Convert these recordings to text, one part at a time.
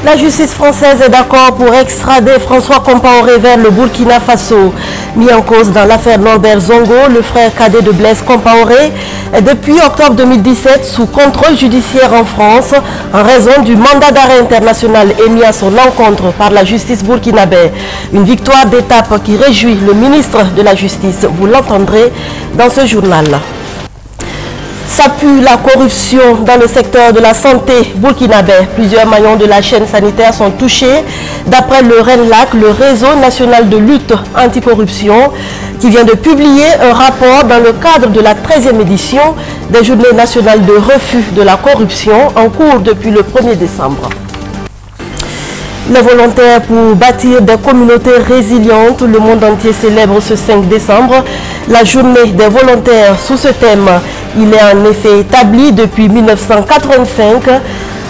La justice française est d'accord pour extrader François Compaoré vers le Burkina Faso. Mis en cause dans l'affaire Norbert Zongo, le frère cadet de Blaise Compaoré est depuis octobre 2017 sous contrôle judiciaire en France en raison du mandat d'arrêt international émis à son encontre par la justice burkinabé. Une victoire d'étape qui réjouit le ministre de la Justice. Vous l'entendrez dans ce journal. Ça pue la corruption dans le secteur de la santé burkinabé. Plusieurs maillons de la chaîne sanitaire sont touchés. D'après le RENLAC, le réseau national de lutte anticorruption, qui vient de publier un rapport dans le cadre de la 13e édition des Journées nationales de refus de la corruption en cours depuis le 1er décembre. Les volontaires pour bâtir des communautés résilientes, le monde entier célèbre ce 5 décembre la journée des volontaires sous ce thème. Il est en effet établi depuis 1985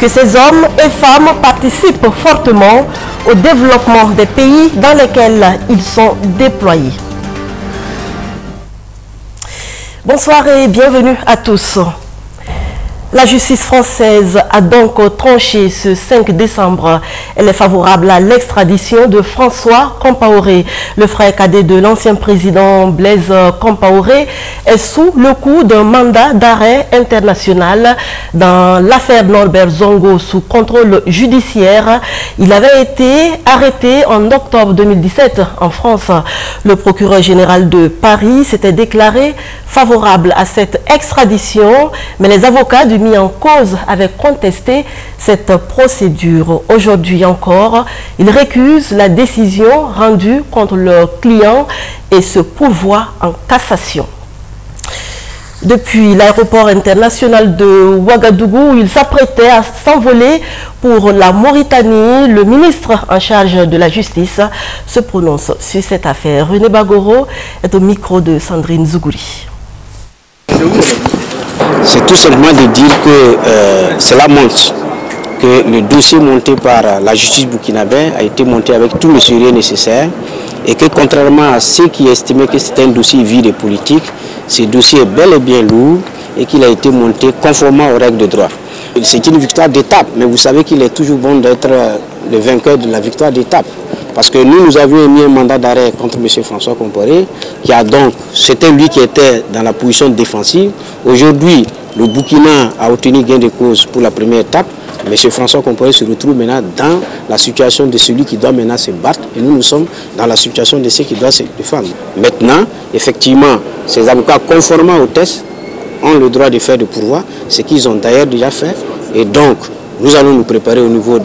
que ces hommes et femmes participent fortement au développement des pays dans lesquels ils sont déployés. Bonsoir et bienvenue à tous. La justice française a donc tranché ce 5 décembre. Elle est favorable à l'extradition de François Compaoré. Le frère cadet de l'ancien président Blaise Compaoré est sous le coup d'un mandat d'arrêt international dans l'affaire Norbert Zongo sous contrôle judiciaire. Il avait été arrêté en octobre 2017 en France. Le procureur général de Paris s'était déclaré favorable à cette extradition, mais les avocats du mis en cause avaient contesté cette procédure. Aujourd'hui encore, ils récusent la décision rendue contre leur client et se pourvoient en cassation. Depuis l'aéroport international de Ouagadougou, où il s'apprêtait à s'envoler pour la Mauritanie, le ministre en charge de la justice se prononce sur cette affaire. René Bagoro est au micro de Sandrine Zougouri. C'est tout simplement de dire que cela montre que le dossier monté par la justice burkinabé a été monté avec tout le sérieux nécessaire et que contrairement à ceux qui estimaient que c'était un dossier vide et politique, ce dossier est bel et bien lourd et qu'il a été monté conformément aux règles de droit. C'est une victoire d'étape, mais vous savez qu'il est toujours bon d'être le vainqueur de la victoire d'étape. Parce que nous avions émis un mandat d'arrêt contre M. François Compaoré, c'était lui qui était dans la position défensive. Aujourd'hui, le Burkina a obtenu gain de cause pour la première étape. M. François Compaoré se retrouve maintenant dans la situation de celui qui doit maintenant se battre. Et nous sommes dans la situation de ceux qui doivent se défendre. Maintenant, effectivement, ces avocats, conformément au test, ont le droit de faire des pourvois, ce qu'ils ont d'ailleurs déjà fait. Et donc, nous allons nous préparer au niveau,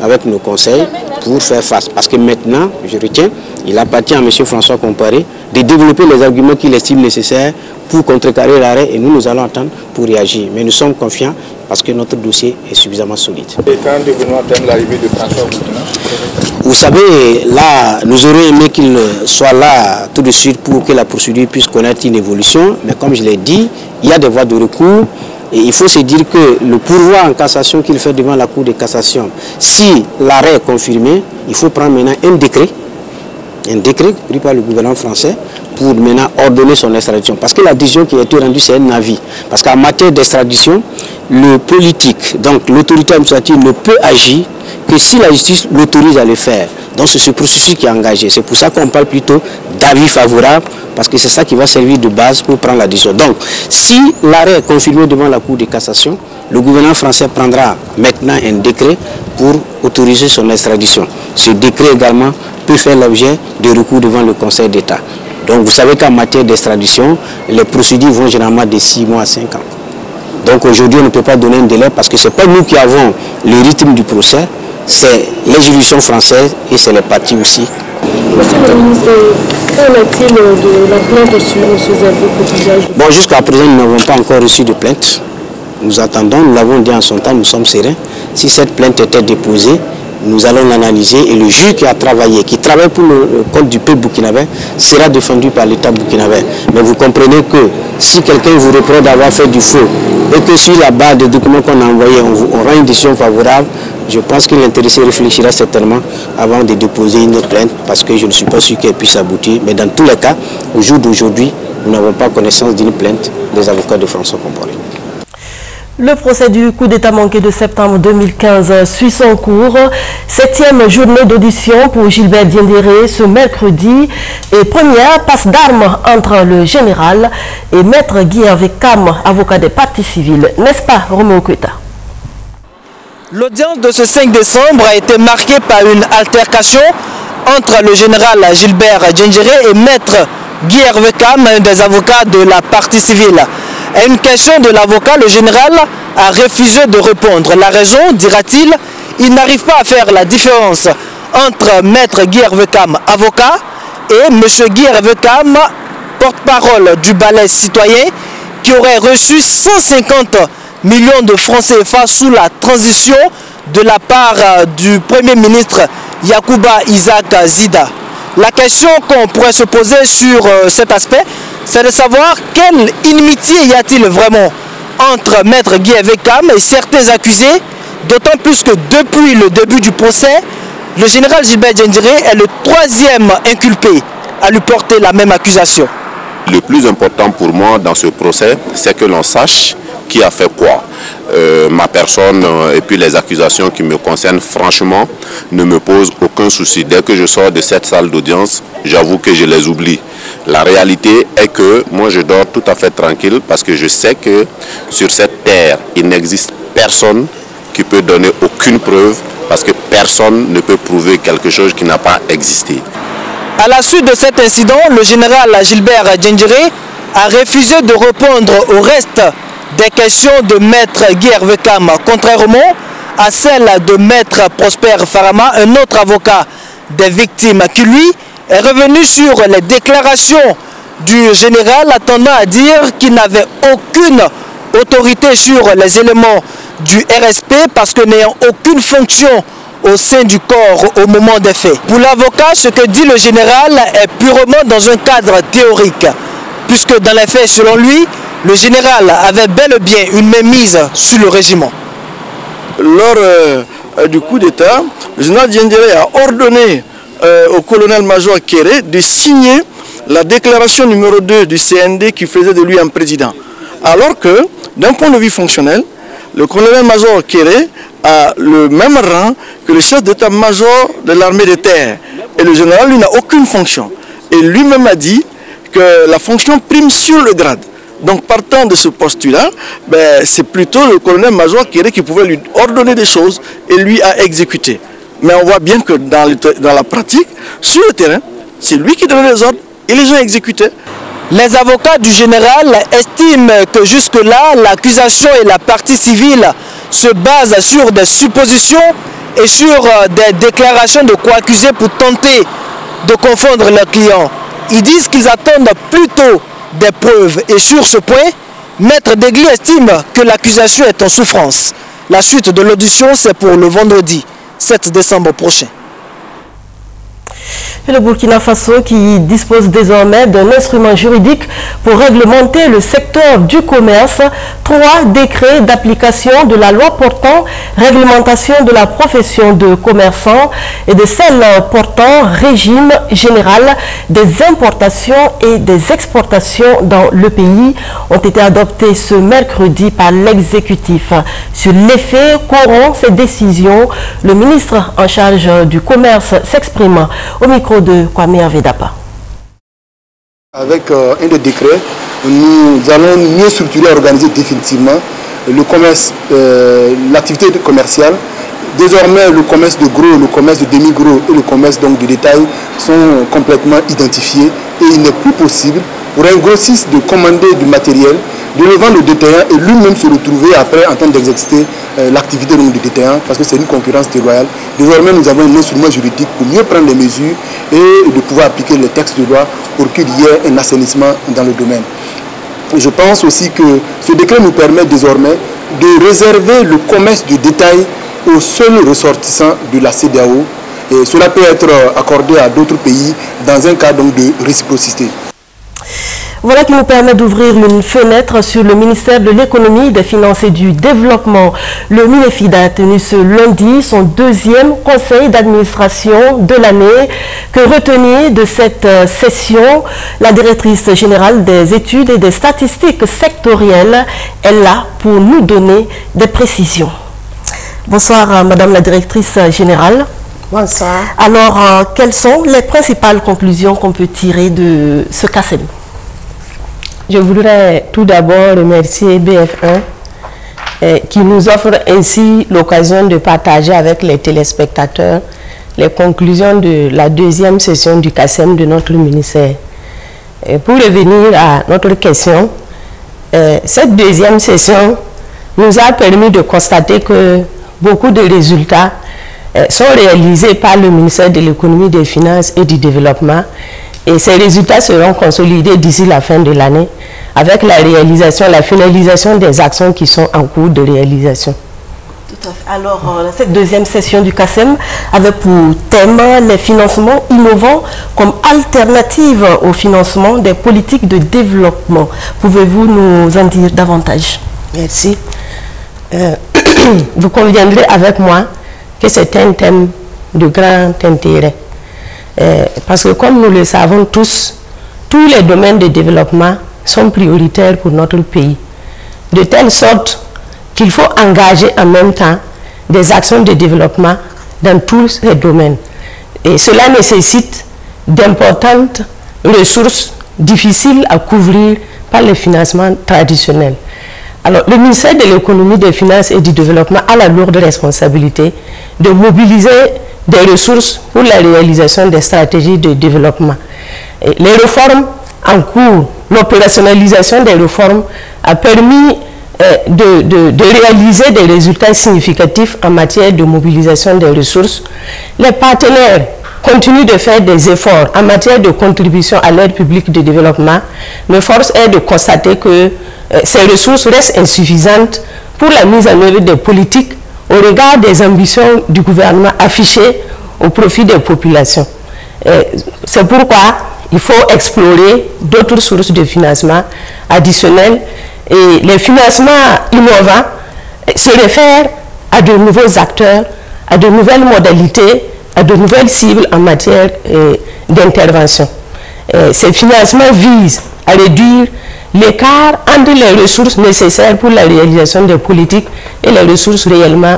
avec nos conseils, pour faire face. Parce que maintenant, je retiens, il appartient à M. François Compaoré de développer les arguments qu'il estime nécessaires pour contrecarrer l'arrêt et nous allons attendre pour réagir. Mais nous sommes confiants parce que notre dossier est suffisamment solide. Et quand devenons attendre l'arrivée de François Burkina ? Vous savez, là, nous aurions aimé qu'il soit là tout de suite pour que la procédure puisse connaître une évolution. Mais comme je l'ai dit, il y a des voies de recours. Et il faut se dire que le pourvoi en cassation qu'il fait devant la Cour de cassation, si l'arrêt est confirmé, il faut prendre maintenant un décret pris par le gouvernement français pour maintenant ordonner son extradition. Parce que la décision qui a été rendue, c'est un avis. Parce qu'en matière d'extradition, le politique, donc l'autorité administrative ne peut agir que si la justice l'autorise à le faire. Donc c'est ce processus qui est engagé. C'est pour ça qu'on parle plutôt d'avis favorable, parce que c'est ça qui va servir de base pour prendre la décision. Donc, si l'arrêt est confirmé devant la Cour de cassation, le gouvernement français prendra maintenant un décret pour autoriser son extradition. Ce décret également peut faire l'objet de recours devant le Conseil d'État. Donc, vous savez qu'en matière d'extradition, les procédures vont généralement de 6 mois à 5 ans. Donc, aujourd'hui, on ne peut pas donner un délai parce que ce n'est pas nous qui avons le rythme du procès, c'est les juridictions françaises et c'est les parties aussi. Monsieur le ministre, qu'en est-il de la plainte reçue, M. Zerbo? Bon, jusqu'à présent, nous n'avons pas encore reçu de plainte. Nous attendons, nous l'avons dit en son temps, nous sommes sereins. Si cette plainte était déposée, nous allons l'analyser et le juge qui a travaillé, qui travaille pour le code du peuple burkinabé, sera défendu par l'État burkinabé. Mais vous comprenez que si quelqu'un vous reproche d'avoir fait du faux et que sur la base des documents qu'on a envoyés, on rend une décision favorable, je pense que l'intéressé réfléchira certainement avant de déposer une plainte parce que je ne suis pas sûr qu'elle puisse aboutir. Mais dans tous les cas, au jour d'aujourd'hui, nous n'avons pas connaissance d'une plainte des avocats de François Compaoré. Le procès du coup d'État manqué de septembre 2015 suit son cours. 7e journée d'audition pour Gilbert Diendéré ce mercredi et première passe d'armes entre le général et maître Guy Hervé Cam, avocat des parties civiles. N'est-ce pas, Roméo Kweta? L'audience de ce 5 décembre a été marquée par une altercation entre le général Gilbert Diendéré et maître Guy Hervé Cam, un des avocats de la partie civile. À une question de l'avocat, le général a refusé de répondre. La raison, dira-t-il, il n'arrive pas à faire la différence entre maître Guy Hervé Cam, avocat, et M. Guy Hervé Cam, porte-parole du balai citoyen, qui aurait reçu 150 millions de francs CFA sous la transition de la part du Premier ministre Yacouba Isaac Zida. La question qu'on pourrait se poser sur cet aspect, c'est de savoir quelle inimitié y a-t-il vraiment entre maître Guy Hervé Cam et certains accusés, d'autant plus que depuis le début du procès, le général Gilbert Diendéré est le 3e inculpé à lui porter la même accusation. Le plus important pour moi dans ce procès, c'est que l'on sache qui a fait quoi. Ma personne et puis les accusations qui me concernent, franchement, ne me posent aucun souci. Dès que je sors de cette salle d'audience, j'avoue que je les oublie. La réalité est que moi, je dors tout à fait tranquille parce que je sais que sur cette terre, il n'existe personne qui peut donner aucune preuve parce que personne ne peut prouver quelque chose qui n'a pas existé. À la suite de cet incident, le général Gilbert Diendéré a refusé de répondre au reste des questions de maître Guy Hervé Cam, contrairement à celle de maître Prosper Farama, un autre avocat des victimes, qui lui est revenu sur les déclarations du général, attendant à dire qu'il n'avait aucune autorité sur les éléments du RSP parce que n'ayant aucune fonction au sein du corps au moment des faits. Pour l'avocat, ce que dit le général est purement dans un cadre théorique, puisque dans les faits, selon lui, le général avait bel et bien une mainmise sur le régiment. Lors du coup d'État, le général Diendéré a ordonné au colonel-major Kéré de signer la déclaration numéro 2 du CND qui faisait de lui un président. Alors que, d'un point de vue fonctionnel, le colonel-major Kéré a le même rang que le chef d'état-major de l'armée de terre. Et le général, lui, n'a aucune fonction. Et lui-même a dit que la fonction prime sur le grade. Donc partant de ce postulat, c'est plutôt le colonel-major qui pouvait lui ordonner des choses et lui a exécuté. Mais on voit bien que dans la pratique, sur le terrain, c'est lui qui donnait les ordres et les gens exécutaient. Les avocats du général estiment que jusque-là, l'accusation et la partie civile se basent sur des suppositions et sur des déclarations de co-accusés pour tenter de confondre leurs clients. Ils disent qu'ils attendent plutôt des preuves et sur ce point, maître Degli estime que l'accusation est en souffrance. La suite de l'audition, c'est pour le vendredi 7 décembre prochain. Et le Burkina Faso qui dispose désormais d'un instrument juridique pour réglementer le secteur du commerce. 3 décrets d'application de la loi portant réglementation de la profession de commerçant et de celle portant régime général des importations et des exportations dans le pays ont été adoptés ce mercredi par l'exécutif. Sur l'effet qu'auront ces décisions, le ministre en charge du commerce s'exprime au micro de Kwame Avedapa. Avec un des décrets, nous allons mieux structurer et organiser définitivement le commerce, l'activité commerciale. Désormais, le commerce de gros, le commerce de demi-gros et le commerce donc de détail sont complètement identifiés et il n'est plus possible pour un grossiste de commander du matériel, de le vendre au détaillant et lui-même se retrouver après en train d'exercer l'activité du détaillant parce que c'est une concurrence déloyale. Désormais, nous avons un instrument juridique pour mieux prendre les mesures et de pouvoir appliquer les textes de loi pour qu'il y ait un assainissement dans le domaine. Et je pense aussi que ce décret nous permet désormais de réserver le commerce de détail aux seuls ressortissants de la CEDEAO. Et cela peut être accordé à d'autres pays dans un cas donc de réciprocité. Voilà qui nous permet d'ouvrir une fenêtre sur le ministère de l'économie, des finances et du développement. Le MINEFID a tenu ce lundi son deuxième conseil d'administration de l'année. Que retenir de cette session? La directrice générale des études et des statistiques sectorielles est là pour nous donner des précisions. Bonsoir Madame la directrice générale. Bonsoir. Alors, quelles sont les principales conclusions qu'on peut tirer de ce CACEM? Je voudrais tout d'abord remercier BF1 qui nous offre ainsi l'occasion de partager avec les téléspectateurs les conclusions de la deuxième session du CACEM de notre ministère. Et pour revenir à notre question, cette deuxième session nous a permis de constater que beaucoup de résultats sont réalisés par le ministère de l'économie, des finances et du développement. Et ces résultats seront consolidés d'ici la fin de l'année avec la réalisation, la finalisation des actions qui sont en cours de réalisation. Tout à fait. Alors, cette deuxième session du CACEM avait pour thème les financements innovants comme alternative au financement des politiques de développement. Pouvez-vous nous en dire davantage? Merci. Vous conviendrez avec moi que c'est un thème de grand intérêt. Parce que comme nous le savons tous les domaines de développement sont prioritaires pour notre pays. De telle sorte qu'il faut engager en même temps des actions de développement dans tous ces domaines. Et cela nécessite d'importantes ressources difficiles à couvrir par les financements traditionnels. Alors, le ministère de l'économie, des finances et du développement a la lourde responsabilité de mobiliser des ressources pour la réalisation des stratégies de développement. Et les réformes en cours, l'opérationnalisation des réformes a permis de réaliser des résultats significatifs en matière de mobilisation des ressources. Les partenaires continuent de faire des efforts en matière de contribution à l'aide publique de développement, mais force est de constater que ces ressources restent insuffisantes pour la mise en œuvre des politiques au regard des ambitions du gouvernement affichées au profit des populations. C'est pourquoi il faut explorer d'autres sources de financement additionnelles. Et les financements innovants se réfèrent à de nouveaux acteurs, à de nouvelles modalités, à de nouvelles cibles en matière d'intervention. Ces financements visent à réduire l'écart entre les ressources nécessaires pour la réalisation des politiques et les ressources réellement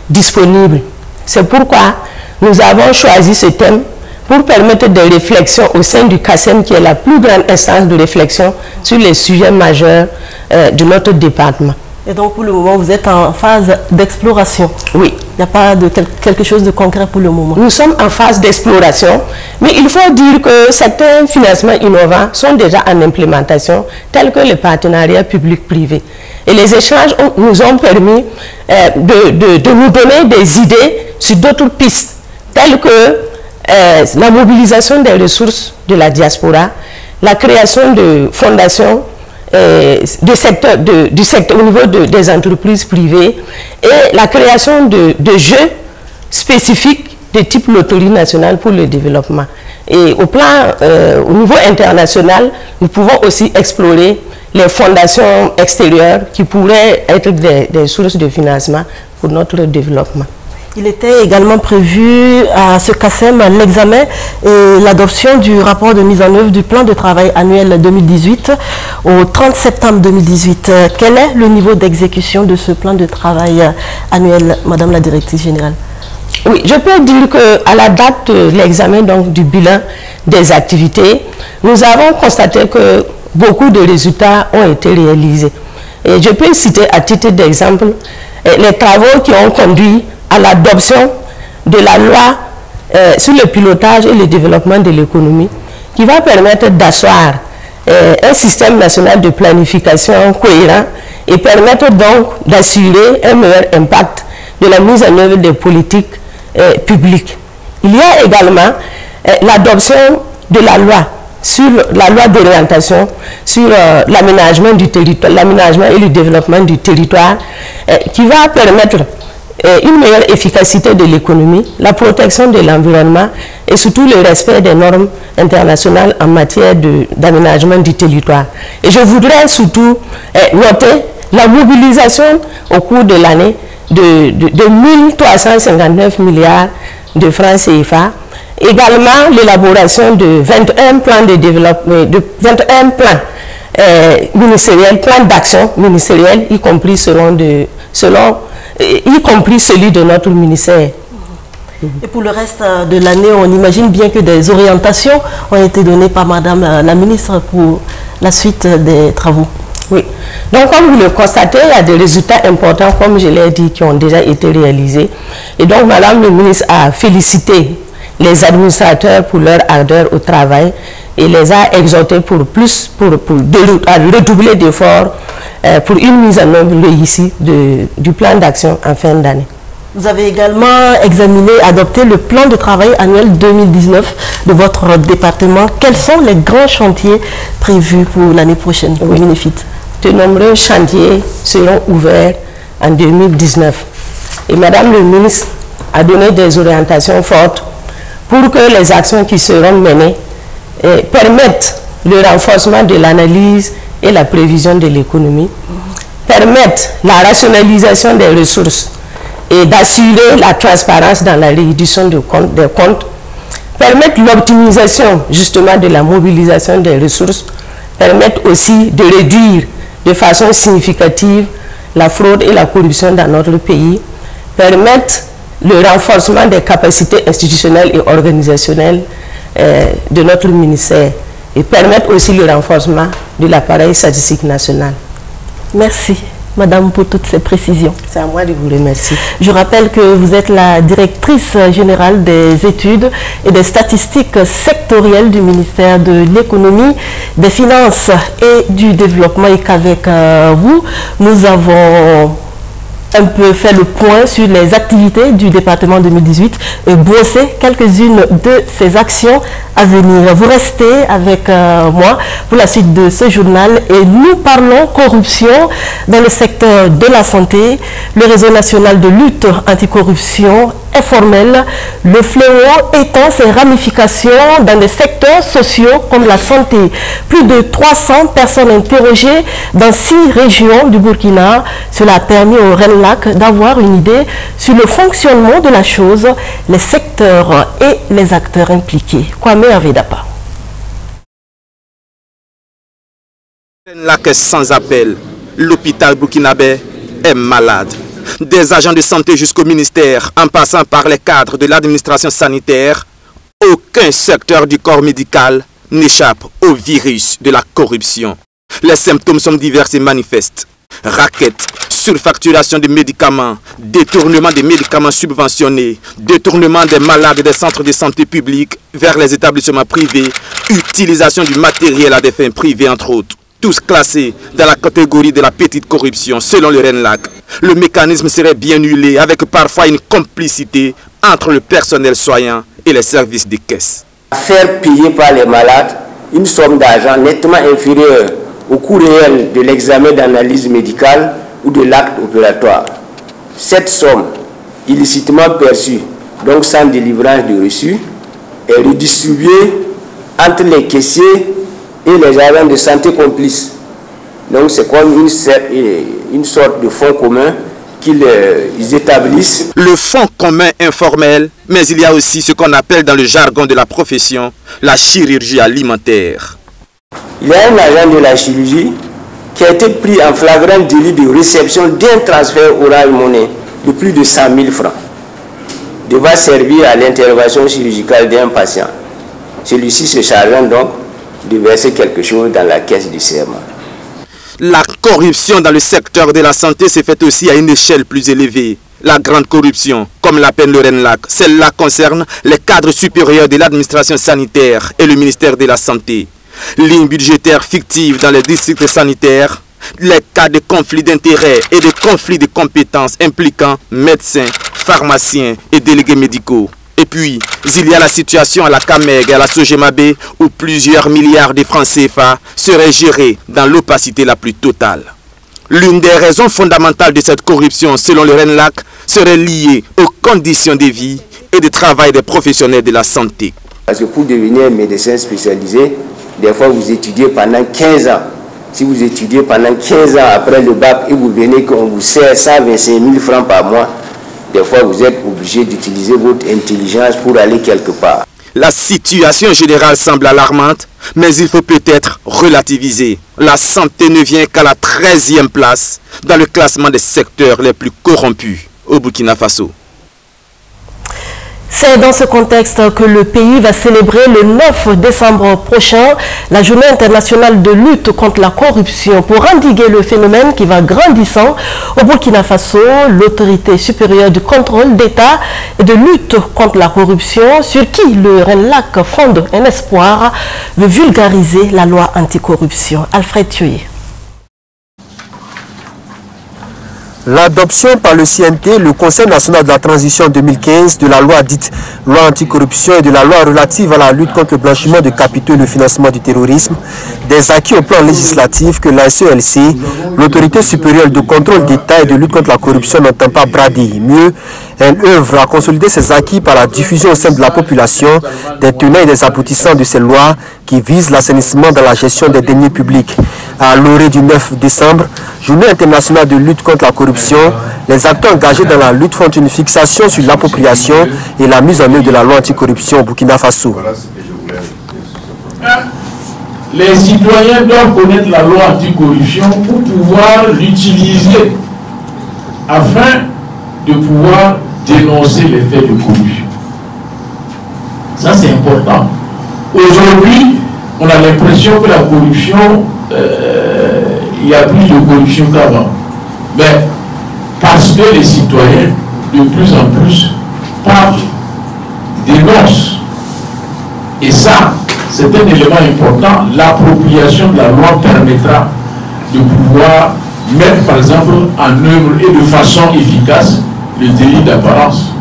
disponibles. C'est pourquoi nous avons choisi ce thème pour permettre des réflexions au sein du CACEM, qui est la plus grande instance de réflexion sur les sujets majeurs de notre département. Et donc, pour le moment, vous êtes en phase d'exploration? Oui. Il n'y a pas de quelque chose de concret pour le moment? Nous sommes en phase d'exploration, mais il faut dire que certains financements innovants sont déjà en implémentation, tels que les partenariats publics-privés. Et les échanges nous ont permis de nous donner des idées sur d'autres pistes, telles que la mobilisation des ressources de la diaspora, la création de fondations du secteur au niveau des entreprises privées et la création de jeux spécifiques de type loterie nationale pour le développement. Et au niveau international, nous pouvons aussi explorer les fondations extérieures qui pourraient être des sources de financement pour notre développement. Il était également prévu à ce CACEM l'examen et l'adoption du rapport de mise en œuvre du plan de travail annuel 2018 au 30 septembre 2018. Quel est le niveau d'exécution de ce plan de travail annuel, Madame la Directrice Générale? Oui, je peux dire qu'à la date de l'examen du bilan des activités, nous avons constaté que beaucoup de résultats ont été réalisés. Et je peux citer à titre d'exemple les travaux qui ont conduit à l'adoption de la loi sur le pilotage et le développement de l'économie, qui va permettre d'asseoir un système national de planification cohérent et permettre donc d'assurer un meilleur impact de la mise en œuvre des politiques publiques. Il y a également l'adoption de la loi d'orientation sur l'aménagement du territoire, l'aménagement et le développement du territoire, qui va permettre une meilleure efficacité de l'économie, la protection de l'environnement et surtout le respect des normes internationales en matière d'aménagement du territoire. Et je voudrais surtout noter la mobilisation au cours de l'année de 1359 milliards de francs CFA. Également l'élaboration de 21 plans de développement, de 21 plans ministériels, plans d'action ministériels, y compris y compris celui de notre ministère. Et pour le reste de l'année, on imagine bien que des orientations ont été données par Madame la ministre pour la suite des travaux. Oui. Donc, comme vous le constatez, il y a des résultats importants, comme je l'ai dit, qui ont déjà été réalisés. Et donc, Madame le ministre a félicité les administrateurs pour leur ardeur au travail et les a exhortés pour redoubler d'efforts pour une mise en œuvre ici du plan d'action en fin d'année. Vous avez également examiné, adopté le plan de travail annuel 2019 de votre département. Quels sont les grands chantiers prévus pour l'année prochaine au Minefit? De nombreux chantiers seront ouverts en 2019. Et Madame le ministre a donné des orientations fortes pour que les actions qui seront menées permettent le renforcement de l'analyse et la prévision de l'économie, permettent la rationalisation des ressources et d'assurer la transparence dans la réduction des comptes, permettent l'optimisation justement de la mobilisation des ressources, permettent aussi de réduire de façon significative la fraude et la corruption dans notre pays, permettent le renforcement des capacités institutionnelles et organisationnelles de notre ministère et permettent aussi le renforcement de l'appareil statistique national. Merci Madame pour toutes ces précisions. C'est à moi de vous remercier. Je rappelle que vous êtes la directrice générale des études et des statistiques sectorielles du ministère de l'économie, des finances et du développement et qu'avec vous, nous avons un peu fait le point sur les activités du département 2018 et brosser quelques-unes de ces actions à venir. Vous restez avec moi pour la suite de ce journal et nous parlons corruption dans le secteur de la santé. Le réseau national de lutte anticorruption est formel, le fléau étend ses ramifications dans des secteurs sociaux comme la santé. Plus de 300 personnes interrogées dans 6 régions du Burkina. Cela a permis au RENLAC d'avoir une idée sur le fonctionnement de la chose, les secteurs et les acteurs impliqués. Kwame Avedapa. RENLAC est sans appel. L'hôpital burkinabé est malade. Des agents de santé jusqu'au ministère, en passant par les cadres de l'administration sanitaire, aucun secteur du corps médical n'échappe au virus de la corruption. Les symptômes sont divers et manifestes. Raquettes, surfacturation de médicaments, détournement des médicaments subventionnés, détournement des malades des centres de santé publics vers les établissements privés, utilisation du matériel à des fins privées entre autres. Tous classés dans la catégorie de la petite corruption selon le RENLAC. Le mécanisme serait bien huilé avec parfois une complicité entre le personnel soignant et les services des caisses. Faire payer par les malades une somme d'argent nettement inférieure au coût réel de l'examen d'analyse médicale ou de l'acte opératoire. Cette somme, illicitement perçue, donc sans délivrance de reçu, est redistribuée entre les caissiers et les agents de santé complices. Donc c'est comme une sorte de fonds commun qu'ils établissent. Le fonds commun informel, mais il y a aussi ce qu'on appelle dans le jargon de la profession la chirurgie alimentaire. Il y a un agent de la chirurgie qui a été pris en flagrant délit de réception d'un transfert Orange Money de plus de 100 000 francs, devant servir à l'intervention chirurgicale d'un patient. Celui-ci se chargeant donc de verser quelque chose dans la caisse du serment. La corruption dans le secteur de la santé s'est faite aussi à une échelle plus élevée. La grande corruption, comme l'appelle le RENLAC, celle-là concerne les cadres supérieurs de l'administration sanitaire et le ministère de la Santé. Lignes budgétaires fictives dans les districts sanitaires, les cas de conflits d'intérêts et de conflits de compétences impliquant médecins, pharmaciens et délégués médicaux. Et puis, il y a la situation à la CAMEG et à la Sogemabe où plusieurs milliards de francs CFA seraient gérés dans l'opacité la plus totale. L'une des raisons fondamentales de cette corruption, selon le RENLAC, serait liée aux conditions de vie et de travail des professionnels de la santé. Parce que pour devenir médecin spécialisé, des fois vous étudiez pendant 15 ans. Si vous étudiez pendant 15 ans après le bac et vous venez qu'on vous sert 125 000 francs par mois, des fois vous êtes obligé d'utiliser votre intelligence pour aller quelque part. La situation générale semble alarmante, mais il faut peut-être relativiser. La santé ne vient qu'à la 13e place dans le classement des secteurs les plus corrompus au Burkina Faso. C'est dans ce contexte que le pays va célébrer le 9 décembre prochain la journée internationale de lutte contre la corruption. Pour endiguer le phénomène qui va grandissant au Burkina Faso, l'autorité supérieure du contrôle d'État et de lutte contre la corruption, sur qui le RENLAC fonde un espoir, veut vulgariser la loi anticorruption. Alfred Thuy. L'adoption par le CNT, le Conseil national de la transition 2015, de la loi dite loi anticorruption et de la loi relative à la lutte contre le blanchiment de capitaux et le financement du terrorisme, des acquis au plan législatif que la SELC, l'autorité supérieure de contrôle d'État et de lutte contre la corruption, n'entend pas brader. Mieux, elle œuvre à consolider ses acquis par la diffusion au sein de la population des tenants et des aboutissants de ces lois qui visent l'assainissement dans la gestion des deniers publics. À l'orée du 9 décembre, journée internationale de lutte contre la corruption, les acteurs engagés dans la lutte font une fixation sur l'appropriation et la mise en œuvre de la loi anticorruption au Burkina Faso. Les citoyens doivent connaître la loi anticorruption pour pouvoir l'utiliser afin de pouvoir dénoncer les faits de corruption. Ça, c'est important. Aujourd'hui, on a l'impression que la corruption, il y a plus de corruption qu'avant. Mais parce que les citoyens, de plus en plus, parlent, dénoncent. Et ça, c'est un élément important. L'appropriation de la loi permettra de pouvoir mettre, par exemple, en œuvre et de façon efficace le délit d'apparence.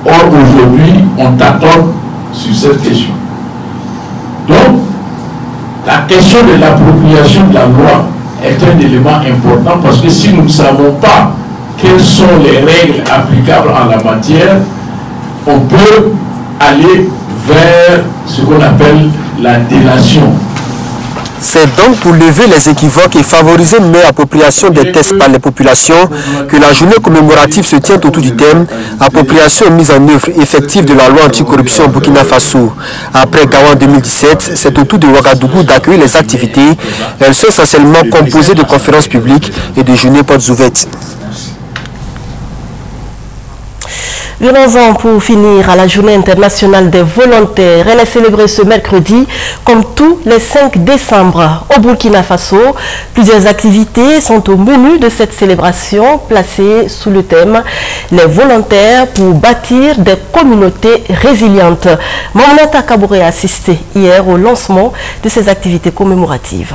Or, aujourd'hui, on tâtonne sur cette question. Donc, la question de l'appropriation de la loi est un élément important parce que si nous ne savons pas quelles sont les règles applicables en la matière, on peut aller vers ce qu'on appelle la délation. C'est donc pour lever les équivoques et favoriser une meilleure appropriation des tests par les populations que la journée commémorative se tient autour du thème « Appropriation et mise en œuvre effective de la loi anticorruption au Burkina Faso ». Après Gaouan 2017, c'est au tour de Ouagadougou d'accueillir les activités. Elles sont essentiellement composées de conférences publiques et de journées portes ouvertes. Venons-en pour finir à la journée internationale des volontaires. Elle est célébrée ce mercredi comme tous les 5 décembre au Burkina Faso. Plusieurs activités sont au menu de cette célébration placée sous le thème « Les volontaires pour bâtir des communautés résilientes ». Mamounata Kabouré a assisté hier au lancement de ces activités commémoratives.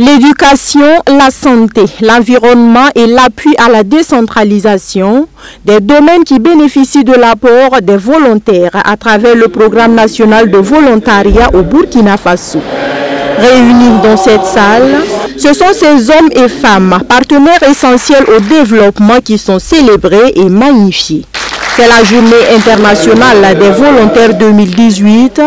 L'éducation, la santé, l'environnement et l'appui à la décentralisation, des domaines qui bénéficient de l'apport des volontaires à travers le programme national de volontariat au Burkina Faso. Réunis dans cette salle, ce sont ces hommes et femmes, partenaires essentiels au développement qui sont célébrés et magnifiés. C'est la journée internationale des volontaires 2018,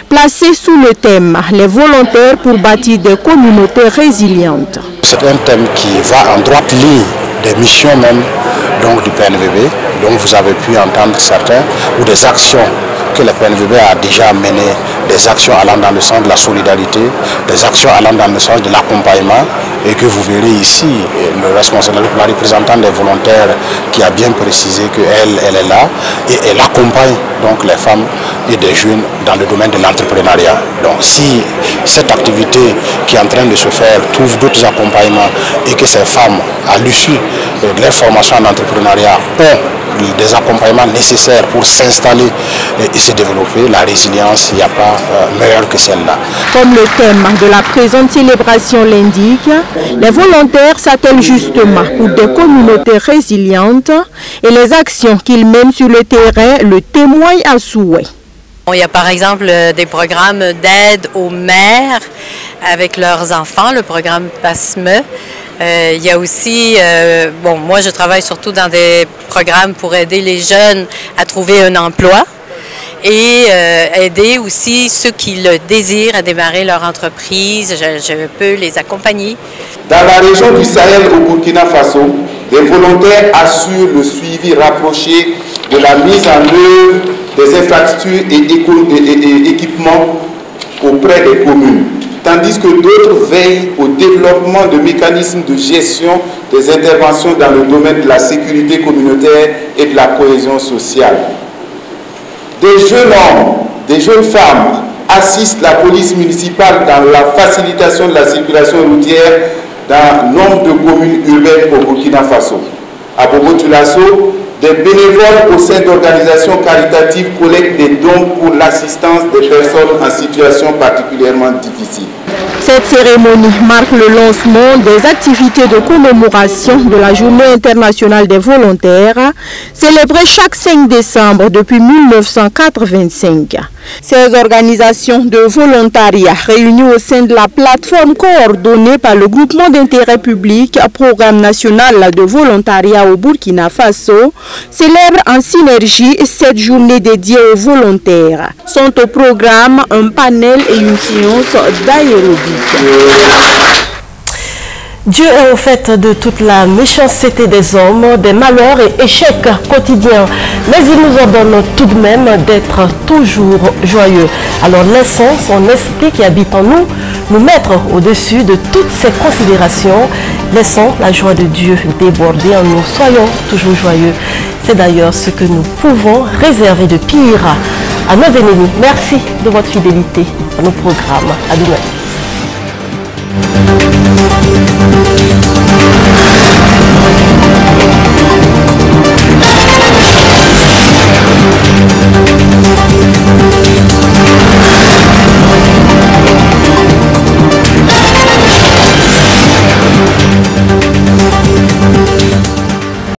placée sous le thème « Les volontaires pour bâtir des communautés résilientes ». C'est un thème qui va en droite ligne des missions même donc, du PNVB, dont vous avez pu entendre certains, ou des actions que le PNVB a déjà menées, des actions allant dans le sens de la solidarité, des actions allant dans le sens de l'accompagnement, et que vous verrez ici, le responsable, la représentante des volontaires qui a bien précisé qu'elle est là, et elle accompagne donc les femmes et des jeunes dans le domaine de l'entrepreneuriat. Donc si cette activité qui est en train de se faire trouve d'autres accompagnements et que ces femmes, à l'issue de leur formation en entrepreneuriat, ont des accompagnements nécessaires pour s'installer et se développer, la résilience, il n'y a pas meilleure que celle-là. Comme le thème de la présente célébration l'indique, les volontaires s'attellent justement pour des communautés résilientes et les actions qu'ils mènent sur le terrain le témoignent à souhait. Il y a par exemple des programmes d'aide aux mères avec leurs enfants, le programme PASME. Il y a aussi, moi je travaille surtout dans des programmes pour aider les jeunes à trouver un emploi et aider aussi ceux qui le désirent à démarrer leur entreprise. Je peux les accompagner. Dans la région du Sahel au Burkina Faso, des volontaires assurent le suivi rapproché de la mise en œuvre des infrastructures et équipements auprès des communes, tandis que d'autres veillent au développement de mécanismes de gestion des interventions dans le domaine de la sécurité communautaire et de la cohésion sociale. Des jeunes hommes, des jeunes femmes assistent la police municipale dans la facilitation de la circulation routière dans nombre de communes urbaines au Burkina Faso. À Bobo-Dioulasso, des bénévoles au sein d'organisations caritatives collectent des dons pour l'assistance des personnes en situation particulièrement difficile. Cette cérémonie marque le lancement des activités de commémoration de la Journée internationale des volontaires, célébrée chaque 5 décembre depuis 1985. Ces organisations de volontariat réunies au sein de la plateforme coordonnée par le groupement d'intérêt public Programme national de volontariat au Burkina Faso célèbrent en synergie cette journée dédiée aux volontaires. Sont au programme un panel et une séance d'aérobic. Dieu est au fait de toute la méchanceté des hommes, des malheurs et échecs quotidiens. Mais il nous ordonne tout de même d'être toujours joyeux. Alors laissons son esprit qui habite en nous nous mettre au-dessus de toutes ces considérations. Laissons la joie de Dieu déborder en nous. Soyons toujours joyeux. C'est d'ailleurs ce que nous pouvons réserver de pire à nos ennemis. Merci de votre fidélité à nos programmes. À demain.